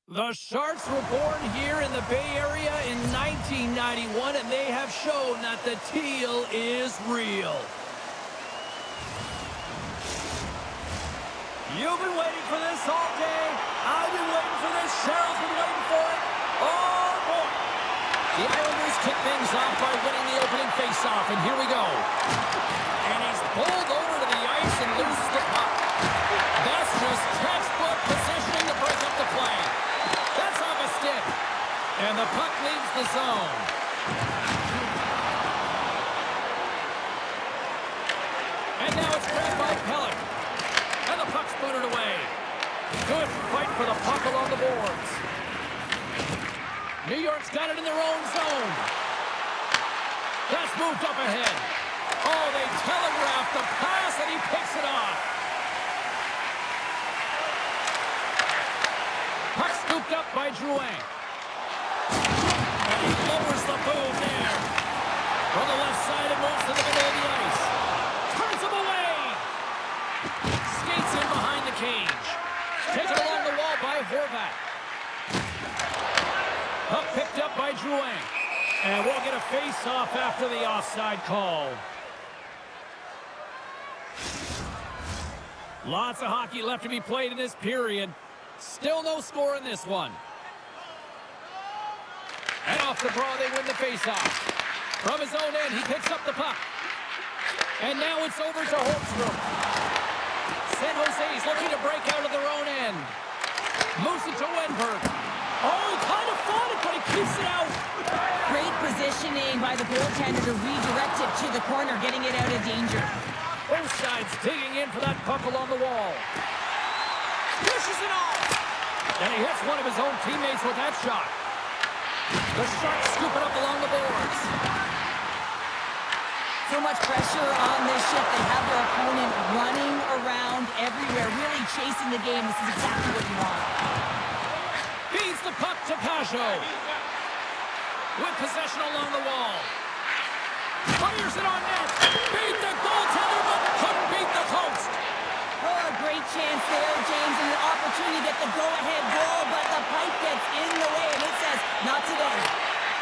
The Sharks were born here in the Bay Area in 1991, and they have shown that the teal is real. You've been waiting for this all day. I've been waiting for this. Cheryl's been waiting for it. Oh, boy. The Islanders kick things off by winning the opening faceoff, and here we go. And he's pulled over to the ice and loses the puck. That's just textbook positioning to break up the play. That's off a stick. And the puck leaves the zone. And now it's grabbed by Pellick. And the puck's booted away. Good fight for the puck along the boards. New York's got it in their own zone. That's moved up ahead. Oh, they telegraphed the pass, and he picks it off. Puck scooped up by Drouin. And he lowers the boom there. From the left side, it moves to the middle of the ice. Turns him away. Skates in behind the cage. Taken along the wall by Horvat. Puck picked up by Drouin. And we'll get a face-off after the offside call. Lots of hockey left to be played in this period. Still no score in this one. And off the draw, they win the face-off. From his own end, he picks up the puck. And now it's over to Holmstrom. San Jose's looking to break out of their own end. Moves it to Wenberg. Oh, he kind of fought it, but he keeps it out. Great positioning by the goaltender to redirect it to the corner, getting it out of danger. Both sides digging in for that puck along the wall. Pushes it off. And he hits one of his own teammates with that shot. The Sharks scoop it up along the boards. So much pressure on this shift. They have their opponent running around everywhere, really chasing the game. This is exactly what you want. Feeds the puck to Pajot. With possession along the wall. Fires it on net. Beat the goaltender, but couldn't beat the post. Oh, a great chance there, James, and an opportunity to get the go-ahead goal, but the pipe gets in the way, and it says, not today.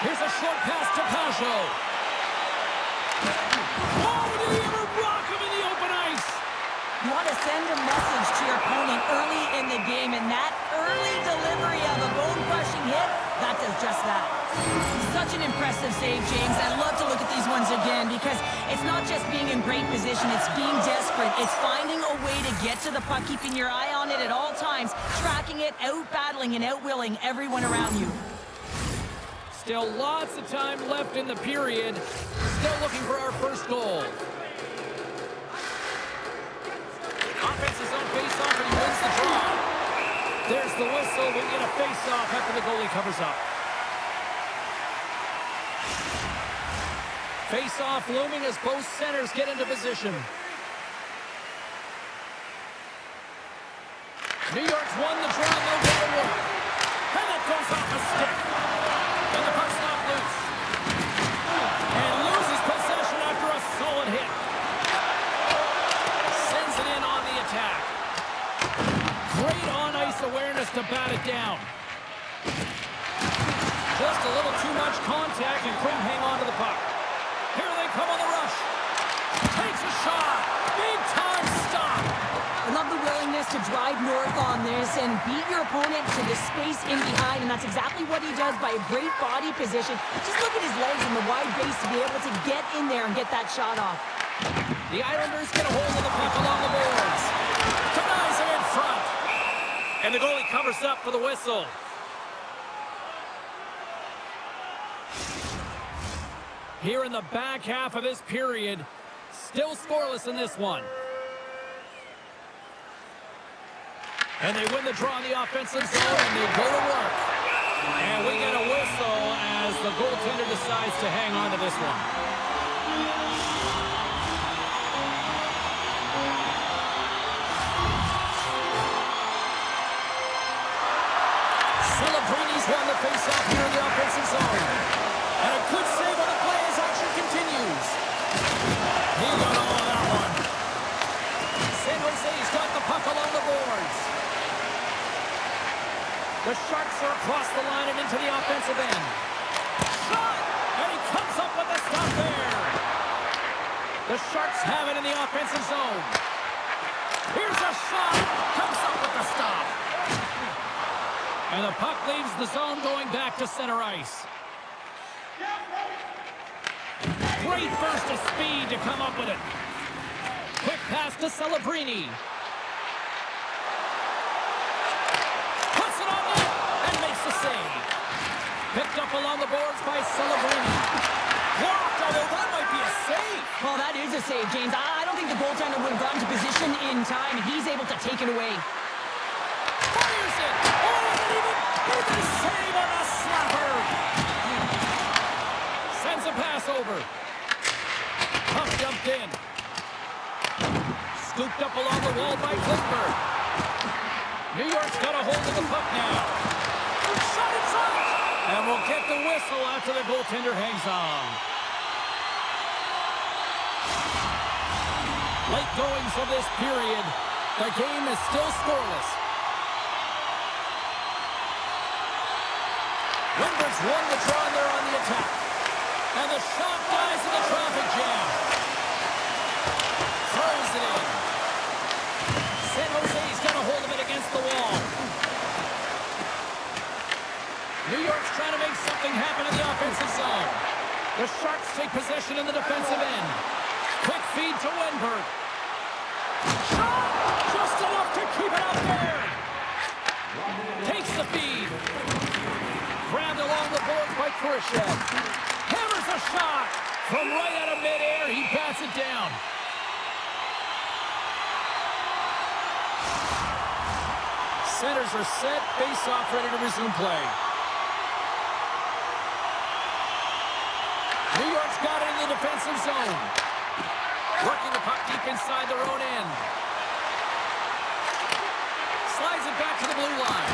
Here's a short pass to Pajot. Oh, did he ever rock him in the open ice? You want to send a message to your opponent early in the game, and that early delivery of a bone-crushing hit, that does just that. Such an impressive save, James. I love to look at these ones again because it's not just being in great position, it's being desperate. It's finding a way to get to the puck, keeping your eye on it at all times, tracking it, out-battling and out-willing everyone around you. Still lots of time left in the period. Still looking for our first goal. Offense is on face-off, and he wins the draw. There's the whistle. We get a face-off after the goalie covers up. Face-off looming as both centers get into position. New York's won the draw. They'll go to work. And it goes off a stick. And the puck's not loose. And loses possession after a solid hit. Sends it in on the attack. Great on-ice awareness to bat it down. Just a little too much contact and couldn't hang on to the puck. Here they come on the rush. Takes a shot. Big time stop. I love the willingness to drive north on this and beat your opponent to the space in behind, and that's exactly what he does by a great body position. Just look at his legs and the wide base to be able to get in there and get that shot off. The Islanders get a hold of the puck along the boards. Denies him in front. And the goalie covers up for the whistle. Here in the back half of this period, still scoreless in this one. And they win the draw in the offensive zone, and they go to work. And we get a whistle as the goaltender decides to hang on to this one. Celebrini's won the faceoff here in the offensive zone. And a good save on the play as action continues. He got all of that one. San Jose's got the puck along the boards. The Sharks are across the line and into the offensive end. Shot! And he comes up with a stop there. The Sharks have it in the offensive zone. Here's a shot. Comes up with the stop. And the puck leaves the zone going back to center ice. Great burst of speed to come up with it. Quick pass to Celebrini. Puts it on net and makes the save. Picked up along the boards by Celebrini. Blocked, although that might be a save. Well, that is a save, James. I don't think the goaltender would have gotten to position in time, and he's able to take it away. Fires it. Oh, and even a save on a slapper. Sends a pass over. Puck jumped in. Scooped up along the wall by Klingberg. New York's got a hold of the puck now. Shot inside. And we'll get the whistle after the goaltender hangs on. Late goings of this period. The game is still scoreless. Lindbergh's won the draw and they're on the attack. And the shot dies in the traffic jam. Throws it in. San Jose's got a hold of it against the wall. New York's trying to make something happen in the offensive zone. The Sharks take possession in the defensive end. Quick feed to Wenberg. Shot! Just enough to keep it out there. Takes the feed. Grabbed along the boards by Khrushchev. Hammers a shot. From right out of midair, he bats it down. Centers are set. Face-off ready to resume play. New York's got it in the defensive zone. Working the puck deep inside their own end. Slides it back to the blue line.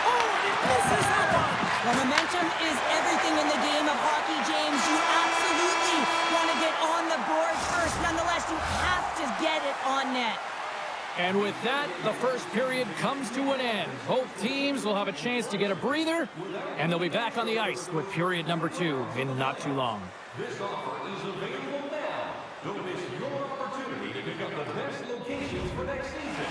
Oh, and he misses that one. Well, momentum is everything in the game of hockey, James. You absolutely want to get on the board first. Nonetheless, you have to get it on net. And with that, the first period comes to an end. Both teams will have a chance to get a breather, and they'll be back on the ice with period number 2 in not too long. This offer is available now. Don't miss your opportunity to pick up the best locations for next season.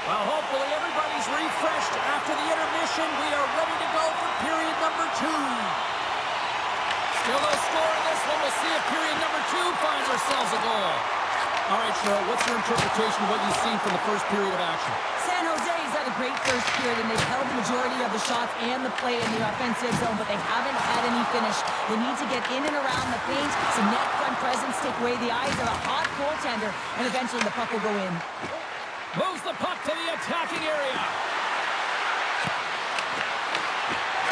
Well, hopefully everybody's refreshed after the intermission. We are ready to go for period number 2. Still no score in this one. We'll see if period number 2 finds ourselves a goal. All right, Cheryl, what's your interpretation of what you've seen from the first period of action? San Jose's had a great first period, and they've held the majority of the shots and the play in the offensive zone, but they haven't had any finish. They need to get in and around the paint, some net front presence, take away the eyes of a hot goaltender, and eventually the puck will go in. Moves the puck to the attacking area.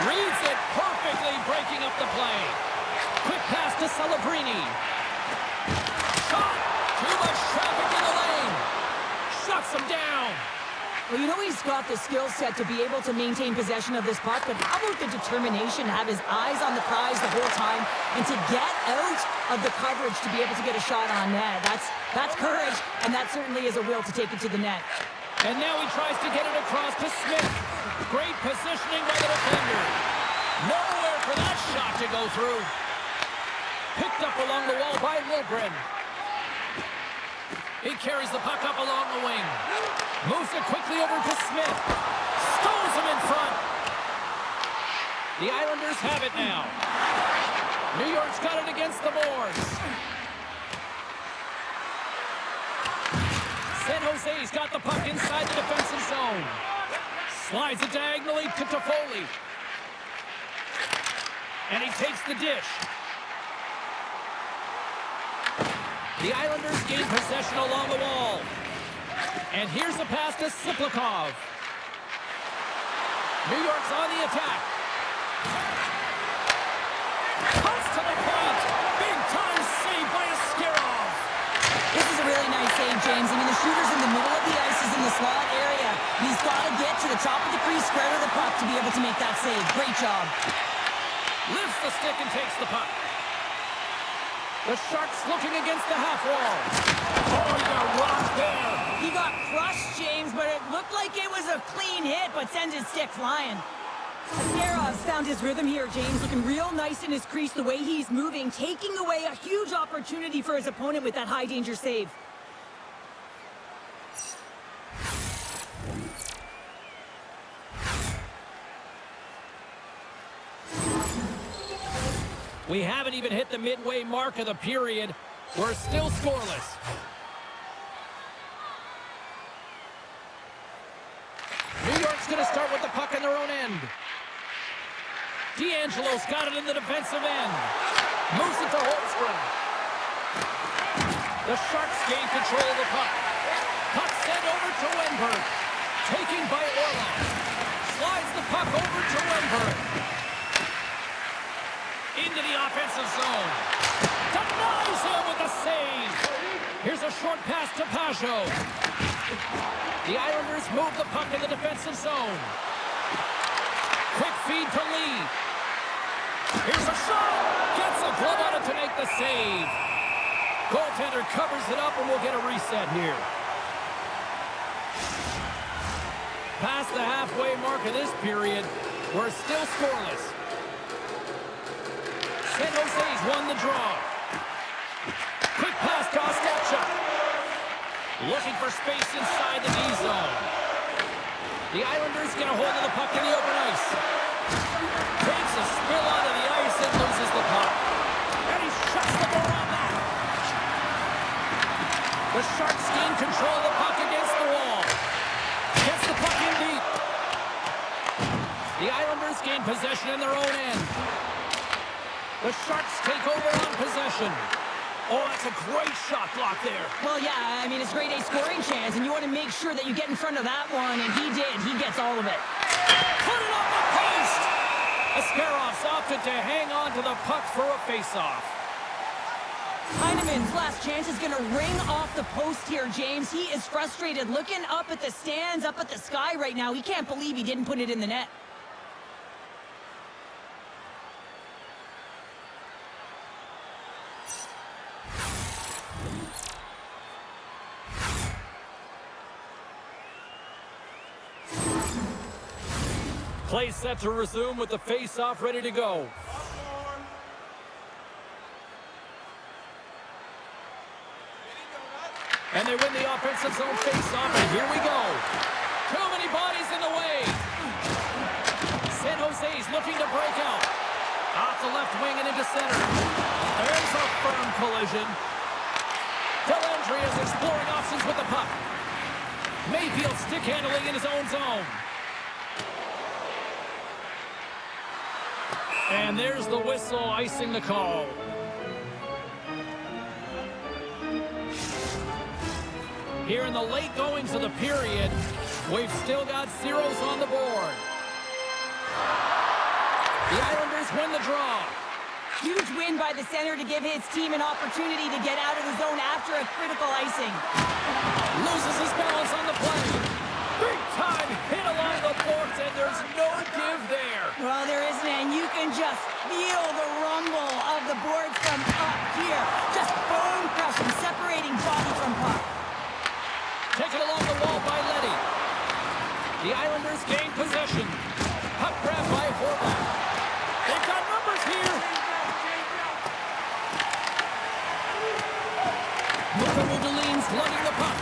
Reads it perfectly, breaking up the play. Quick pass to Celebrini. Shot! Too much traffic in the lane. Shuts him down. Well, you know he's got the skill set to be able to maintain possession of this puck, but how about the determination to have his eyes on the prize the whole time and to get out of the coverage to be able to get a shot on net? That's courage, and that certainly is a will to take it to the net. And now he tries to get it across to Smith. Great positioning by the defender. Nowhere for that shot to go through. Picked up along the wall by Liljegren. He carries the puck up along the wing. Moves it quickly over to Smith. Stones him in front. The Islanders have it now. New York's got it against the boards. San Jose's got the puck inside the defensive zone. Slides it diagonally to Toffoli. And he takes the dish. The Islanders gain possession along the wall. And here's the pass to Siplikov. New York's on the attack. Cuts to the point. Big time save by Askarov. This is a really nice save, James. I mean, the shooter's in the middle of the ice. He's in the slot area. He's got to get to the top of the crease, square to the puck to be able to make that save. Great job. Lifts the stick and takes the puck. The Sharks looking against the half wall. Oh, he got rocked there. He got crushed, James, but it looked like it was a clean hit, but sends his stick flying. Ascarov's found his rhythm here, James, looking real nice in his crease, the way he's moving, taking away a huge opportunity for his opponent with that high-danger save. We haven't even hit the midway mark of the period. We're still scoreless. New York's going to start with the puck in their own end. D'Angelo's got it in the defensive end. Moves it to Holmstrom. The Sharks gain control of the puck. Puck sent over to Wenberg. Taking by Orlov. Slides the puck over to Wenberg. Into the offensive zone. Denies him with a save. Here's a short pass to Pajot. The Islanders move the puck in the defensive zone. Quick feed to Lee. Here's a shot. Gets a glove on it to make the save. Goaltender covers it up and we'll get a reset here. Past the halfway mark of this period, we're still scoreless. San Jose's won the draw. Quick pass to Ostapchuk. Looking for space inside the D zone. The Islanders get a hold of the puck in the open ice. Takes a spill onto the ice and loses the puck. And he shuts the door on that. The Sharks gain control of the puck against the wall. Gets the puck in deep. The Islanders gain possession in their own end. The Sharks take over on possession. Oh, that's a great shot block there. Well, yeah, I mean, it's grade A scoring chance, and you want to make sure that you get in front of that one, and he did. He gets all of it. Put it on the post! Ascarov's opted to hang on to the puck for a face-off. Heineman's last chance is going to ring off the post here, James. He is frustrated, looking up at the stands, up at the sky right now. He can't believe he didn't put it in the net. Play set to resume with the face-off ready to go. And they win the offensive zone face-off, and here we go. Too many bodies in the way. San Jose's looking to break out. Off the left wing and into center. There's a firm collision. Dellandrea is exploring options with the puck. Mayfield stick handling in his own zone. And there's the whistle icing the call. Here in the late goings of the period, we've still got zeros on the board. The Islanders win the draw. Huge win by the center to give his team an opportunity to get out of the zone after a critical icing. Loses his balance on the play. Big time hit along the boards, and there's no give there. Well, there isn't, and you can just feel the rumble of the boards from up here. Just bone crushing, separating body from puck. Taken along the wall by Leddy. The Islanders gain possession. Puck grab by Horvath. They've got numbers here. Luka Mudolin's lugging the puck.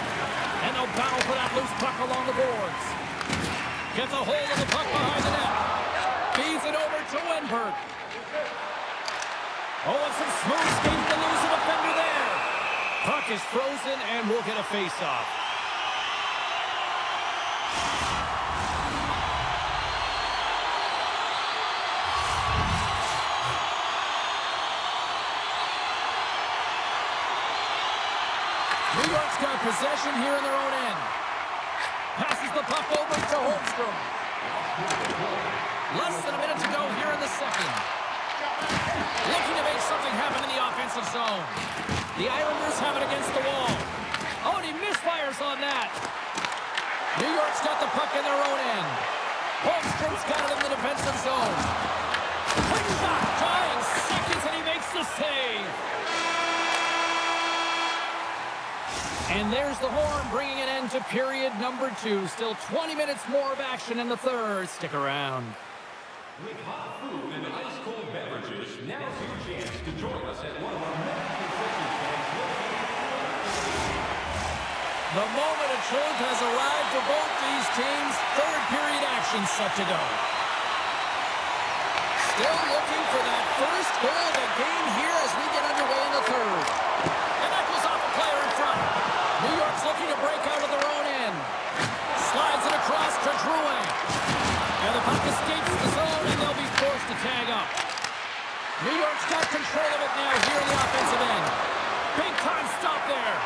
And they'll battle for that loose puck along the boards. Gets a hold of the puck behind the net. Feeds it over to Wenberg. Oh, and some smooth skating to lose the defender there. Puck is frozen, and we'll get a face-off. New York's got possession here in their own end. Passes the puck over to Holmstrom. Less than a minute to go here in the second. Looking to make something happen in the offensive zone. The Islanders have it against the wall. Oh, and he misfires on that. New York's got the puck in their own end. Holmstrom's got it in the defensive zone. Quick shot, dying seconds, and he makes the save. And there's the horn, bringing an end to period number 2. Still 20 minutes more of action in the third. Stick around. With hot food and ice-cold beverages, now's your chance to join us at one of our many concession stands located. The moment of truth has arrived for both these teams. Third period action set to go. Still looking for that first goal of the game here as we get underway in the third. And that goes off a player in front. New York's looking to break out of their own end. Slides it across to Drouin. And the puck escapes the zone, and they'll be forced to tag up. New York's got control of it now here in the offensive end. Big time stop there.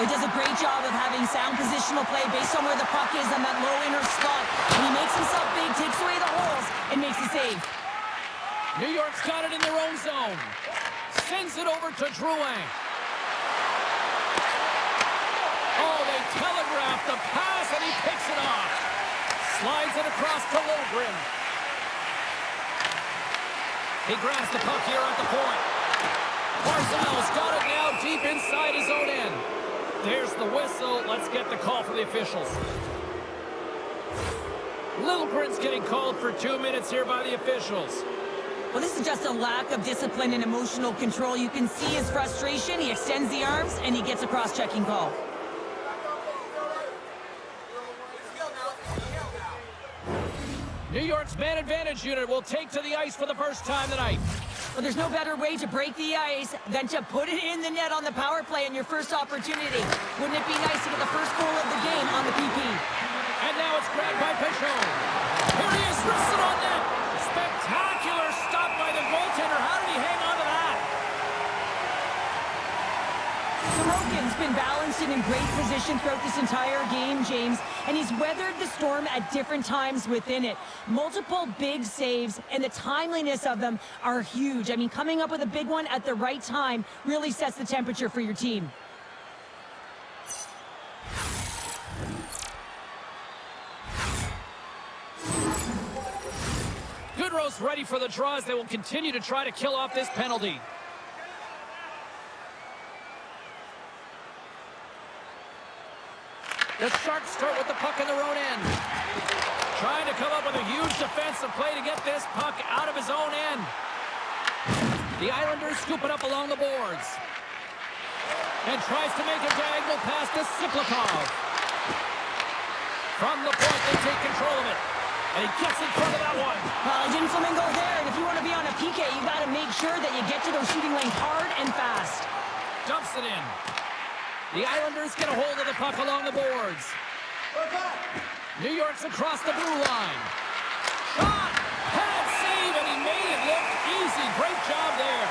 He does a great job of having sound positional play based on where the puck is on that low inner spot. And he makes himself big, takes away the holes, and makes the save. New York's got it in their own zone. Sends it over to Drouin. Oh, they telegraph the pass, and he picks it off. Slides it across to Lilgren. He grabs the puck here at the point. Barzal's got it now deep inside his own end. There's the whistle. Let's get the call from the officials. Lilgren's getting called for 2 minutes here by the officials. Well, this is just a lack of discipline and emotional control. You can see his frustration. He extends the arms, and he gets a cross-checking call. New York's man advantage unit will take to the ice for the first time tonight. Well, there's no better way to break the ice than to put it in the net on the power play in your first opportunity. Wouldn't it be nice to get the first goal of the game on the PP? And now it's grabbed by Pichon. Here he is, wristed on net. Spectacular stop by the goaltender. How did he hang on to that? Sorokin's been balanced and in great position throughout this entire game, James, and he's weathered the storm at different times within it. Multiple big saves, and the timeliness of them are huge. I mean, coming up with a big one at the right time really sets the temperature for your team. Goodrow's ready for the draws. They will continue to try to kill off this penalty. The Sharks start with the puck in their own end. Trying to come up with a huge defensive play to get this puck out of his own end. The Islanders scoop it up along the boards. And tries to make a diagonal pass to Siplikov. From the point, they take control of it. And he gets in front of that one. Well, he didn't flamingo there, and if you want to be on a PK, you got to make sure that you get to those shooting lanes hard and fast. Dumps it in. The Islanders get a hold of the puck along the boards. New York's across the blue line. Shot! Pad save, and he made it look easy. Great job there.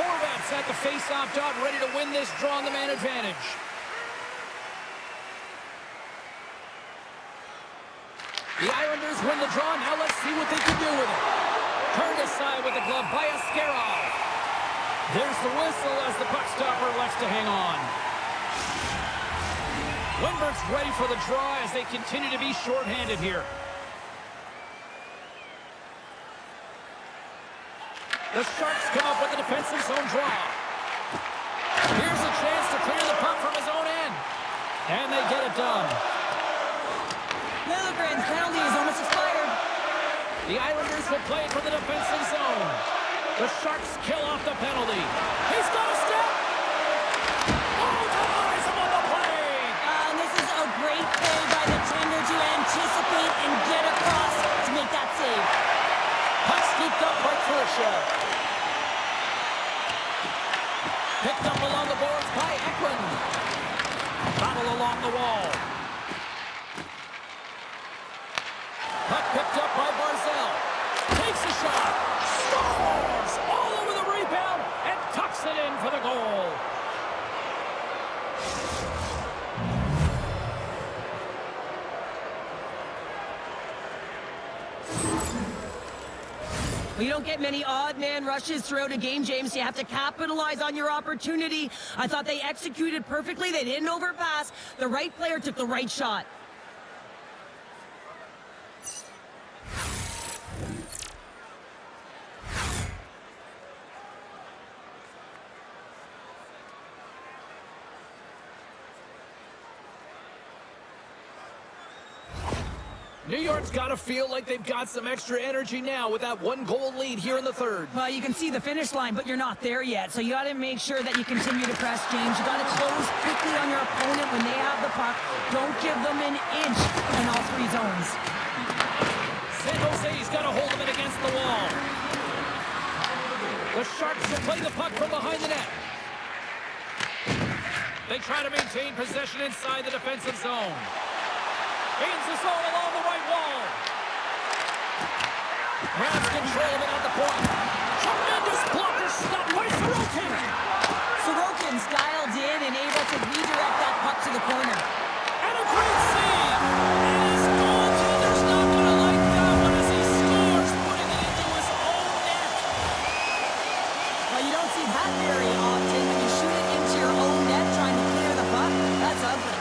Horvat's at the face-off dot, ready to win this draw on the man advantage. The Islanders win the draw. Now let's see what they can do with it. Turned aside with the glove by Askarov. There's the whistle as the puck stopper elects to hang on. Lindbergh's ready for the draw as they continue to be shorthanded here. The Sharks come up with a defensive zone draw. Here's a chance to clear the puck from his own end. And they get it done. Lilligren's penalty is almost expired. The Islanders will play for the defensive zone. The Sharks kill off the penalty. He's got a step. Oh, denies him on the play. And this is a great play by the tender to anticipate and get across to make that save. Puck scooped up by Kershaw. Picked up along the boards by Ekman. Battle along the wall. Puck picked up by Barzal. Takes a shot. Scores! All over the rebound and tucks it in for the goal. Well, you don't get many odd man rushes throughout a game, James. You have to capitalize on your opportunity. I thought they executed perfectly. They didn't overpass. The right player took the right shot. New York's got to feel like they've got some extra energy now with that one-goal lead here in the third. Well, you can see the finish line, but you're not there yet. So you got to make sure that you continue to press, James. You got to close quickly on your opponent when they have the puck. Don't give them an inch in all three zones. San Jose's got to hold them in against the wall. The Sharks will play the puck from behind the net. They try to maintain possession inside the defensive zone. Gains the zone along the right wall. Grabs control of it at the point. Tremendous blocker stop by Sorokin. Sorokin's dialed in and able to redirect that puck to the corner. And a great save. And his goaltender's not going to like that one as he scores, putting it into his own net. Well, you don't see that very often when you shoot it into your own net trying to clear the puck. That's ugly.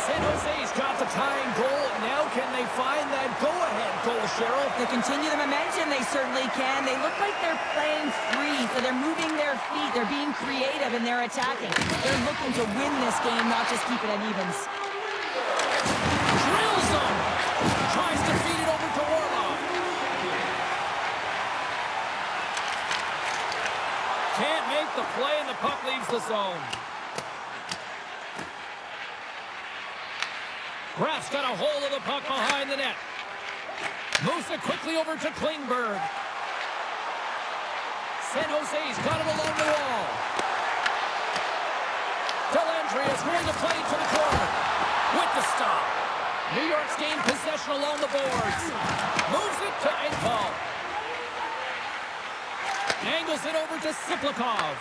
San Jose's got the tying goal. Now can they find that go-ahead goal, Cheryl? To continue the momentum, they certainly can. They look like they're playing free, so they're moving their feet. They're being creative, and they're attacking. They're looking to win this game, not just keep it at evens. Drills him. Tries to feed it over to Warlock. Can't make the play, and the puck leaves the zone. Graf's got a hold of the puck behind the net. Moves it quickly over to Klingberg. San Jose's got it along the wall. Dellandria's going to play to the corner. With the stop. New York's gained possession along the boards. Moves it to Engvall. Angles it over to Siplikov.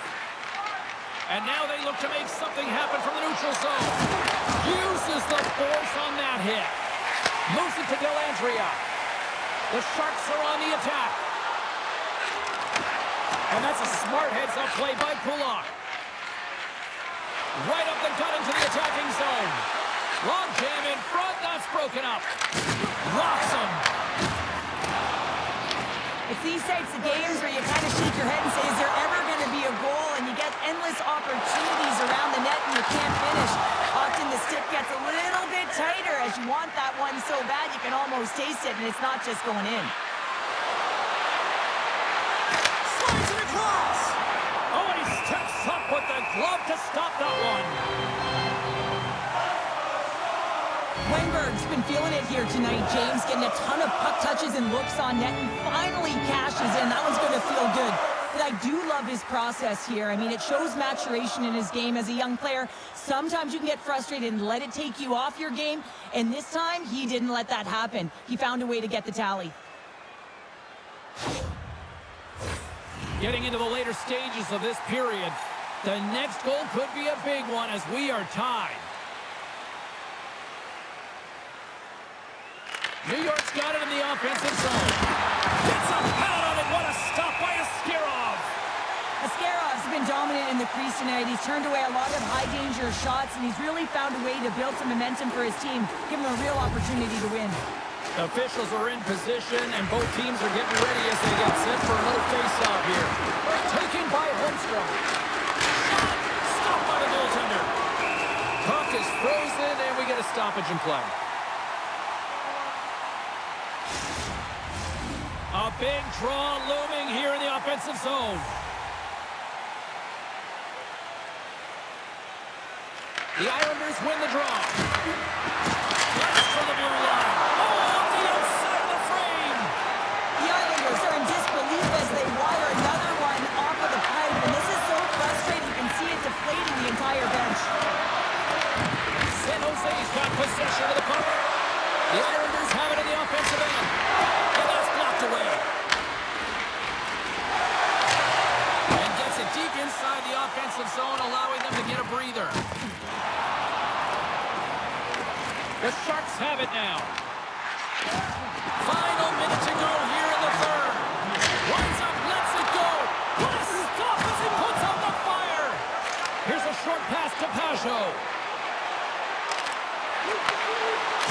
And now they look to make something happen from the neutral zone. Uses the force on that hit. Moves it to Dellandria. The Sharks are on the attack. And that's a smart heads-up play by Kulak. Right up the gut into the attacking zone. Long jam in front, that's broken up. Rocks him. It's these types of games where you kind of shake your head and say, is there ever going to be a goal? And you get endless opportunities around the net and you can't finish. Often the stick gets a little bit tighter as you want that one so bad you can almost taste it, and it's not just going in. Slides it across. Oh, and he steps up with the glove to stop that one. Klingberg's been feeling it here tonight, James, getting a ton of puck touches and looks on net, and finally cashes in. That one's going to feel good. But I do love his process here. I mean, it shows maturation in his game as a young player. Sometimes you can get frustrated and let it take you off your game, and this time, he didn't let that happen. He found a way to get the tally. Getting into the later stages of this period, the next goal could be a big one as we are tied. New York's got it in the offensive zone. Gets a pound on it. What a stop by Askarov. Askarov's been dominant in the crease tonight. He's turned away a lot of high-danger shots, and he's really found a way to build some momentum for his team, give him a real opportunity to win. Officials are in position, and both teams are getting ready as they get set for another face-off here. Taken by Holmstrom. Shot! Stopped by the goaltender. Puck is frozen, and we get a stoppage in play. A big draw looming here in the offensive zone. The Islanders win the draw. That's for the blue line. Oh, off the outside of the frame. The Islanders are in disbelief as they wire another one off of the pipe, and this is so frustrating. You can see it deflating the entire bench. San Jose's got possession of the puck. The Islanders have it in the offensive end. And that's blocked away. And gets it deep inside the offensive zone, allowing them to get a breather. The Sharks have it now. Final minute to go here in the third. Winds up, lets it go. What a stop as he puts out the fire. Here's a short pass to Pajot.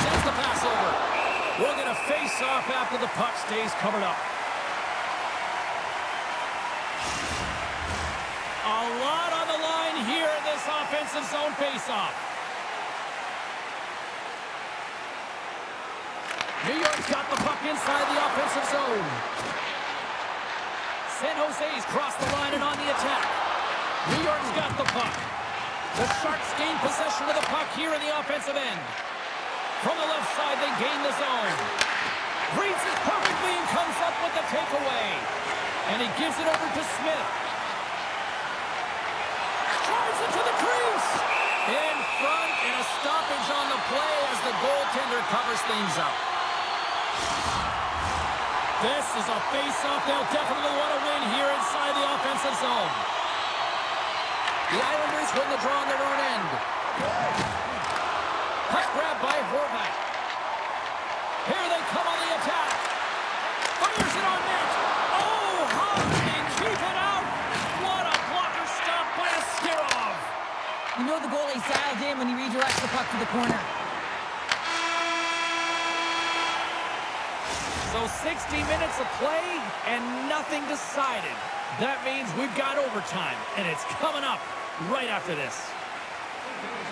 Sends the pass over. We'll get a face-off after the puck stays covered up. A lot on the line here in this offensive zone face-off. New York's got the puck inside the offensive zone. San Jose's crossed the line and on the attack. New York's got the puck. The Sharks gain possession of the puck here in the offensive end. From the left side, they gain the zone. Reads it perfectly and comes up with the takeaway. And he gives it over to Smith. Drives it to the crease. In front, and a stoppage on the play as the goaltender covers things up. This is a face-off they'll definitely want to win here inside the offensive zone. The Islanders win the draw on their own end. Puck grab by Horvat. Here they come on the attack. Fires it on net. Oh, how did he keep it out? What a blocker stop by Askarov. You know the goalie's dialed in when he redirects the puck to the corner. So 60 minutes of play and nothing decided. That means we've got overtime, and it's coming up right after this.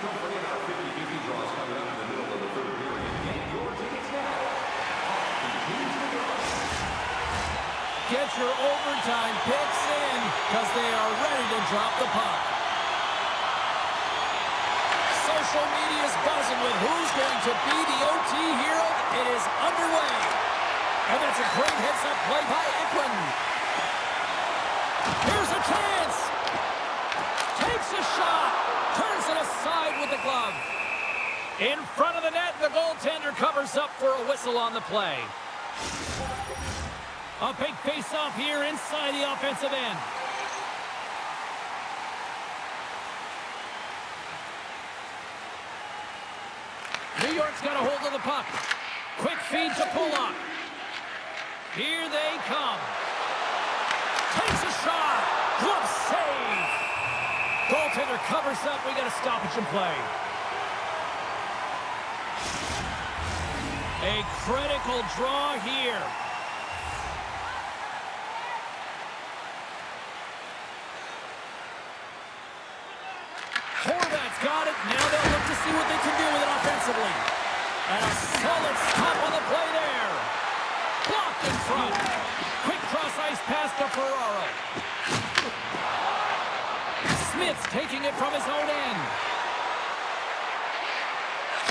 Don't forget our 50-50 draws coming up in the middle of the third period. Get your tickets now. Get your overtime picks in, because they are ready to drop the puck. Social media is buzzing with who's going to be the OT hero. It is underway. And that's a great heads-up play by Ekman. Here's a chance. Takes a shot. Turns it aside with the glove. In front of the net, the goaltender covers up for a whistle on the play. A big face-off here inside the offensive end. New York's got a hold of the puck. Quick feed to Pulock. Here they come. Takes a shot. Glove save. Goaltender covers up. We got a stoppage in play. A critical draw here. Horvat's got it. Now they'll look to see what they can do with it offensively. And a solid stop on the play there. Blocked in front. Quick cross-ice pass to Ferraro. Smith's taking it from his own end.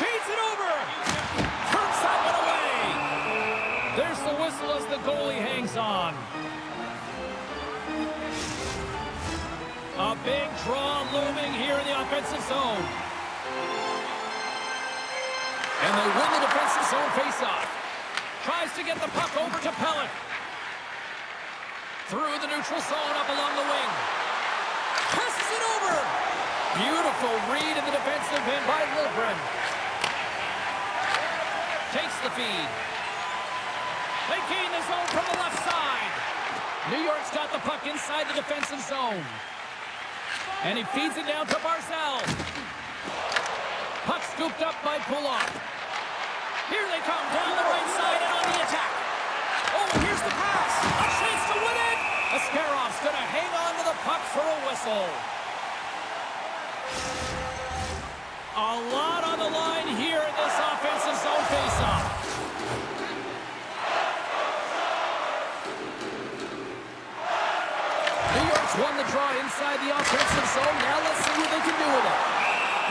Feeds it over. Turns that one away. There's the whistle as the goalie hangs on. A big draw looming here in the offensive zone. And they win the defensive zone faceoff. Tries to get the puck over to Pellick. Through the neutral zone up along the wing. Passes it over. Beautiful read in the defensive end by Liljegren. Takes the feed. They gain the zone from the left side. New York's got the puck inside the defensive zone. And he feeds it down to Barzal. Puck scooped up by Pulock. Here they come down the right side and on the attack. Oh, here's the pass. A chance to win it. Askarov's going to hang on to the puck for a whistle. A lot on the line here in this offensive zone faceoff. New York's won the draw inside the offensive zone. Now let's see what they can do with it.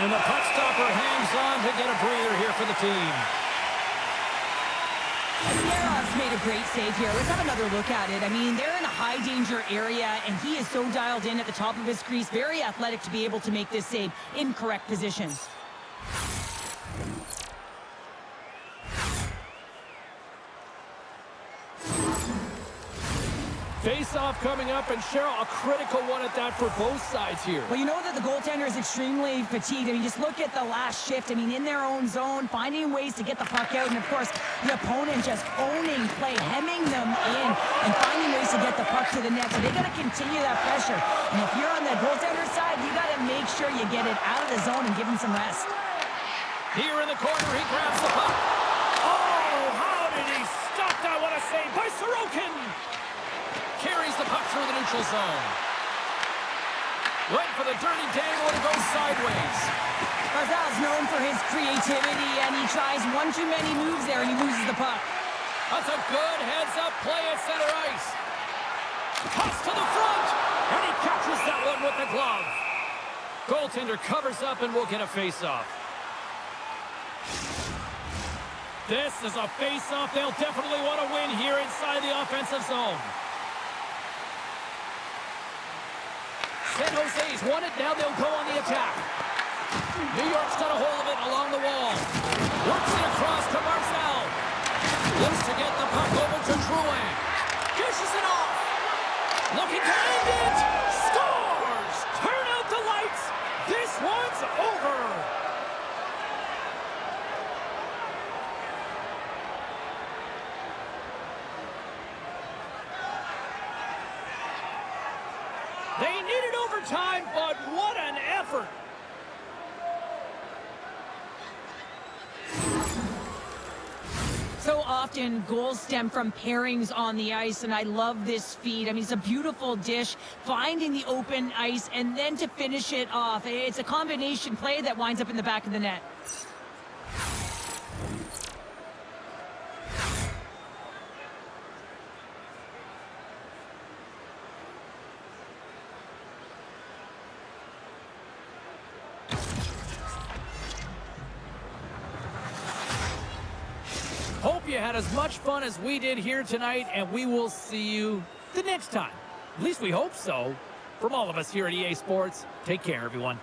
And the puck stopper hangs on to get a breather here for the team. Askarov's made a great save here. Let's have another look at it. I mean, they're in a high-danger area, and he is so dialed in at the top of his crease. Very athletic to be able to make this save in correct position. Face-off coming up, and Cheryl, a critical one at that for both sides here. Well, you know that the goaltender is extremely fatigued. I mean, just look at the last shift. I mean, in their own zone, finding ways to get the puck out, and of course, the opponent just owning play, hemming them in, and finding ways to get the puck to the net. So they got to continue that pressure. And if you're on the goaltender side, you got to make sure you get it out of the zone and give him some rest. Here in the corner, he grabs the puck. Oh, how save by Sorokin. Carries the puck through the neutral zone. Went for the dirty dangle and it goes sideways. Barzal's known for his creativity, and he tries one too many moves there, and he loses the puck. That's a good heads-up play at center ice. Toss to the front, and he catches that one with the glove. Goaltender covers up and will get a face-off. This is a face-off they'll definitely want to win here inside the offensive zone. San Jose's won it, now they'll go on the attack. New York's got a hold of it along the wall. Works it across to Barzal. Looks to get the puck over to Drouin. Dishes it off. Looking to end it. Scores! Turn out the lights. This one's over. They needed overtime, but what an effort. So often, goals stem from pairings on the ice, and I love this feed. I mean, it's a beautiful dish, finding the open ice, and then to finish it off. It's a combination play that winds up in the back of the net. Hope you had as much fun as we did here tonight, and we will see you the next time. At least we hope so. From all of us here at EA Sports, take care, everyone.